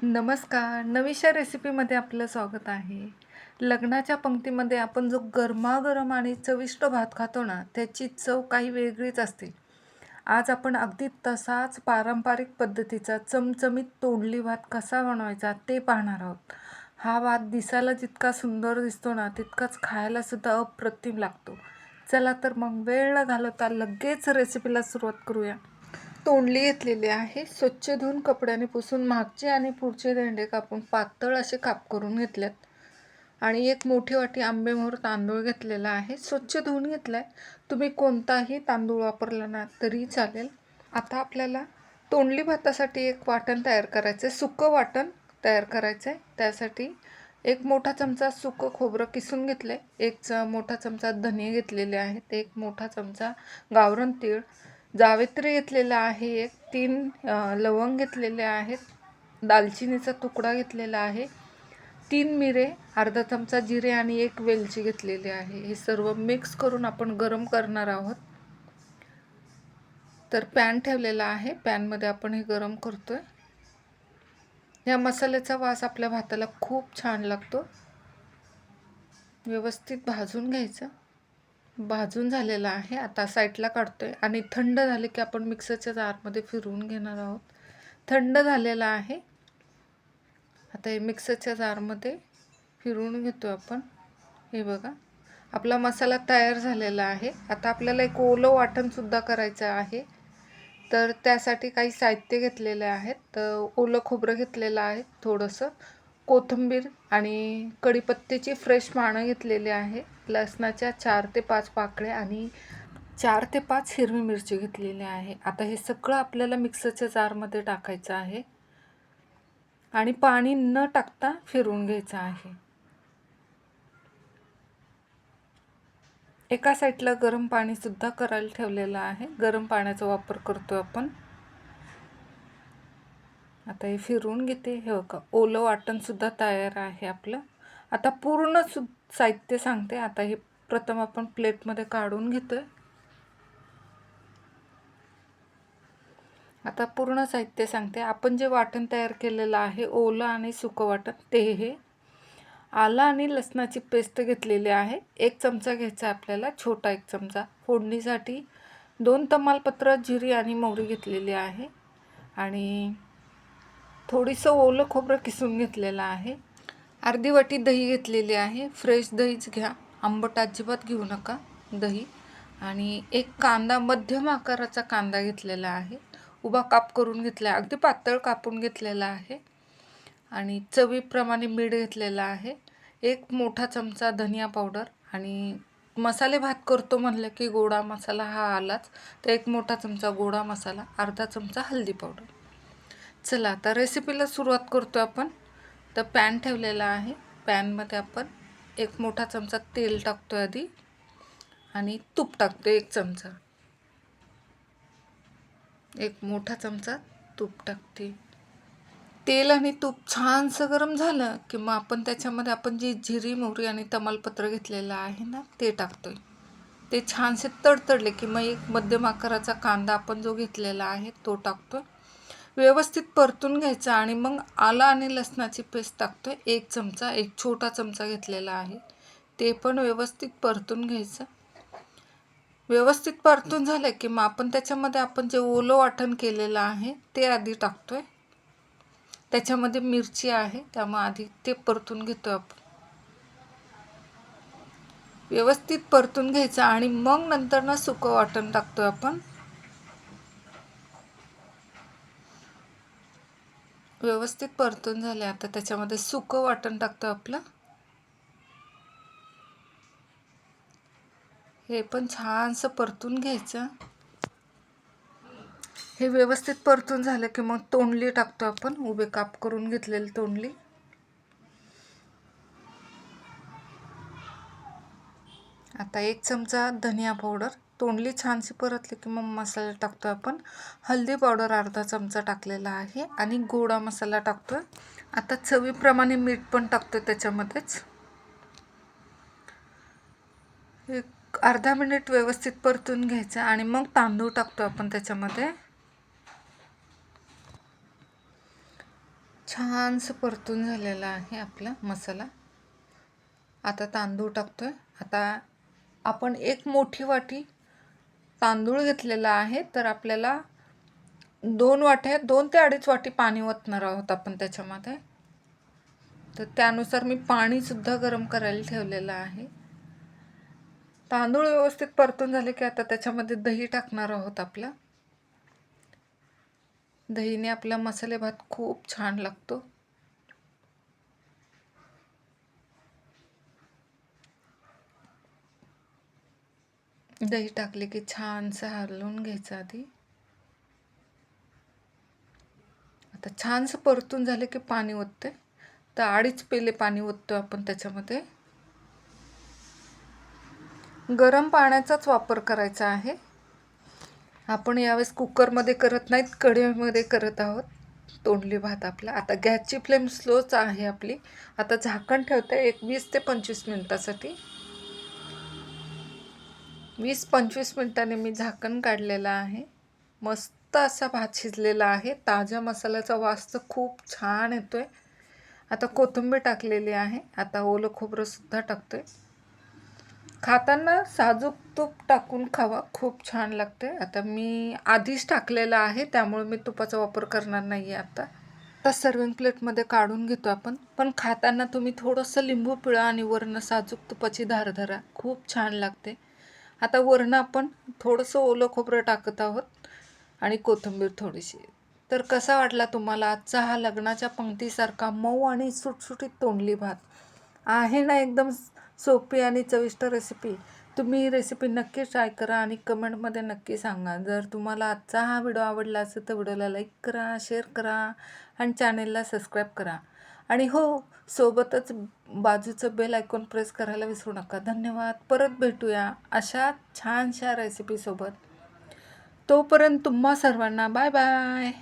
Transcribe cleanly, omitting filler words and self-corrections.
नमस्कार. नवीशा रेसिपीमध्ये आपलं स्वागत आहे. लग्नाच्या पंक्तीमध्ये आपण जो गरमागरम आणि चविष्ट भात खातो ना, त्याची चव काही वेगळीच असते. आज आपण अगदी तसाच पारंपरिक पद्धतीचा चमचमीत तोंडली भात कसा बनवायचा ते पाहणार आहोत. हा भात दिसायला जितका सुंदर दिसतो ना, तितकाच खायला सुद्धा अप्रतिम लागतो. चला तर मग वेळ न घालवता लगेच रेसिपीला सुरुवात करूया. तोंडली घेतलेली आहे. स्वच्छ धुवून कपड्याने पुसून मागचे आणि पुढचे देंडे कापून पातळ असे काप करून घेतलेत. आणि एक मोठी वाटी आंबेमोहर तांदूळ घेतलेला आहे. स्वच्छ धुवून घेतलाय. तुम्ही कोणताही तांदूळ वापरला ना तरी चालेल. आता आपल्याला तोंडली भातासाठी एक वाटण तयार करायचं आहे. सुकं वाटण तयार करायचं आहे. त्यासाठी एक मोठा चमचा सुकं खोबरं किसून घेतलं आहे. मोठा चमचा धने घेतलेले आहेत. एक मोठा चमचा गावरान तीळ, जावेत्री घेतलेला आहे. एक 3 लवंग घेतलेले आहेत. दालचिनीचा तुकडा घेतलेला आहे. 3 मिरे, अर्धा चमचा जिरे आणि 1 वेलची घेतलेली आहे. हे सर्व मिक्स करून आपण गरम करणार आहोत. तर पॅन ठेवलेला आहे. पॅनमध्ये आपण हे गरम करतोय. या मसाल्याचा वास आपल्या भाताला खूप छान लागतो. व्यवस्थित भाजून घ्यायचं. भाजून झालेला आहे. आता साईडला काढतोय आणि थंड झाले की आपण मिक्सरच्या जारमध्ये फिरवून घेणार आहोत. थंड झालेला आहे. आता हे मिक्सरच्या जारमध्ये फिरवून घेतो आपण. हे बघा, आपला मसाला तयार झालेला आहे. आता आपल्याला एक ओलं वाटणसुद्धा करायचं आहे. तर त्यासाठी काही साहित्य घेतलेले आहेत. तर ओलं खोबरं घेतलेलं आहे, थोडंसं कोथिंबीर आणि कढीपत्त्याची फ्रेश पानं घेतलेली आहे. लसणाच्या 4 ते 5 पाकळ्या आणि 4 ते 5 हिरवी मिरची घेतलेली आहे. आता हे सगळं आपल्याला मिक्सरच्या जारमध्ये टाकायचं आहे आणि पाणी न टाकता फिरवून घ्यायचं आहे. एका साईडला गरम पाणीसुद्धा करायला ठेवलेलं आहे. गरम पाण्याचा वापर करतो आपण. आता हे फिरवून घेते. हे बघा, ओलं वाटणसुद्धा तयार आहे आपलं. आता पूर्ण साहित्य सांगते. आता हे प्रथम आपण प्लेटमध्ये काढून घेतोय. आता पूर्ण साहित्य सांगते. आपण जे वाटण तयार केलेलं आहे, ओलं आणि सुकं वाटण, ते हे आलं आणि लसणाची पेस्ट घेतलेली आहे. 1 चमचा घ्यायचा आपल्याला, छोटा 1 चमचा. फोडणीसाठी 2 तमालपत्र, जिरी आणि मोहरी घेतलेली आहे आणि थोडंसं ओलं खोबरं किसून घेतलेलं आहे. अर्धी वाटी दही घेतलेली आहे. फ्रेश दहीच घ्या, आंबट अजिबात घेऊ नका दही. आणि एक कांदा, मध्यम आकाराचा कांदा घेतलेला आहे. उभा काप करून घेतला, अगदी पातळ कापून घेतलेला आहे. आणि चवीप्रमाणे मीठ घेतलेलं आहे. 1 मोठा चमचा धनिया पावडर आणि मसाले भात करतो म्हणलं की गोडा मसाला हा आलाच. तर 1 मोठा चमचा गोडा मसाला, अर्धा चमचा हळदी पावडर. चला आता रेसिपीला सुरुवात करतो आपण. तर पॅन ठेवलेला आहे. पॅनमध्ये आपण 1 मोठा चमचा तेल टाकतो आधी आणि तूप टाकतो 1 चमचा. 1 मोठा चमचा तूप टाकते. तेल आणि तूप छानसं गरम झालं की मग आपण त्याच्यामध्ये आपण जी जिरी, मोहरी आणि तमालपत्र घेतलेलं आहे ना, ते टाकतोय. ते छानसे तडतडले की मग 1 मध्यम आकाराचा कांदा आपण जो घेतलेला आहे तो टाकतोय. व्यवस्थित परतून घ्यायचं आणि मग आलं आणि लसणाची पेस्ट टाकतोय 1 चमचा. 1 छोटा चमचा घेतलेला आहे. ते पण व्यवस्थित परतून घ्यायचं. व्यवस्थित परतून झालं की मग आपण त्याच्यामध्ये आपण जे ओलं वाटण केलेलं आहे ते आधी टाकतोय. त्याच्यामध्ये मिरची आहे, त्यामुळे आधी ते परतून घेतो आपण. व्यवस्थित परतून घ्यायचं आणि मग नंतर ना सुकं वाटण टाकतोय आपण. व्यवस्थित परतून झाले. आता त्याच्यामध्ये सुकं वाटण टाकतो आपलं. हे पण छानसं परतून घ्यायचं. हे व्यवस्थित परतून झालं की मग तोंडली टाकतो आपण, उभे काप करून घेतलेली तोंडली. आता 1 चमचा धनिया पावडर. तोंडली छानशी परतली की मग मसाला टाकतो आपण. हळदी पावडर अर्धा चमचा टाकलेला आहे आणि गोडा मसाला टाकतोय. आता चवीप्रमाणे मीठ पण टाकतोय त्याच्यामध्येच. एक अर्धा मिनिट व्यवस्थित परतून घ्यायचं आणि मग तांदूळ टाकतो आपण त्याच्यामध्ये. छानसं परतून झालेला आहे आपला मसाला. आता तांदूळ टाकतोय. आता आपण एक मोठी वाटी तांदूळ घेतलेला आहे, तर आपल्याला 2 ते अडीच वाटी पाणी ओतणार आहोत आपण त्याच्यामध्ये. तर त्यानुसार मी पाणीसुद्धा गरम करायला ठेवलेलं आहे. तांदूळ व्यवस्थित परतून झाले की आता त्याच्यामध्ये दही टाकणार आहोत आपला. दहीने आपला मसाले भात खूप छान लागतो. दही टाकले की छानसं हलवून घ्यायचं आधी. आता छानसं परतून झाले की पाणी ओतते. तर 2.5 पेले पाणी ओततो आपण त्याच्यामध्ये. गरम पाण्याचाच वापर करायचा आहे. आपण यावेळेस कुकरमध्ये करत नाहीत, कढईमध्ये करत आहोत तोंडली भात आपला. आता गॅसची फ्लेम स्लोच आहे आपली. आता झाकण ठेवते एक 20 ते 25 मिनिटासाठी. 20-25 मिनिटांनी मी झाकण काढलेलं आहे. मस्त असा भात शिजलेला आहे. ताज्या मसाल्याचा वास तर खूप छान येतोय. आता कोथिंबीर टाकलेली आहे. आता ओलं खोबरंसुद्धा टाकतोय. खाताना साजूक तूप टाकून खावा, खूप छान लागते. आता मी आधीच टाकलेलं आहे, त्यामुळे मी तुपाचा वापर करणार नाही आहे आता. सर्विंग प्लेटमध्ये काढून घेतो आपण. पण खाताना तुम्ही थोडंसं लिंबू पिळा आणि वरनं साजूक तुपाची धार धरा, खूप छान लागते. आता वरनं आपण थोडंसं ओलं खोबरं टाकत आहोत आणि कोथिंबीर थोडीशी. तर कसा वाटला तुम्हाला आजचा हा लग्नाच्या पंक्तीसारखा मऊ आणि सुटसुटीत तोंडली भात? आहे ना एकदम सोपी आणि चविष्ट रेसिपी. तुम्ही ही रेसिपी नक्की ट्राय करा आणि कमेंटमध्ये नक्की सांगा. जर तुम्हाला आजचा हा व्हिडिओ आवडला असेल तर व्हिडिओला लाईक करा, शेअर करा आणि चॅनेलला सबस्क्राईब करा. आणि हो, सोबतच बाजूचं बेल आयकॉन प्रेस करायला विसरू नका. धन्यवाद. परत भेटूया अशा छानशा रेसिपीसोबत. तोपर्यंत तुम्हा सर्वांना बाय बाय.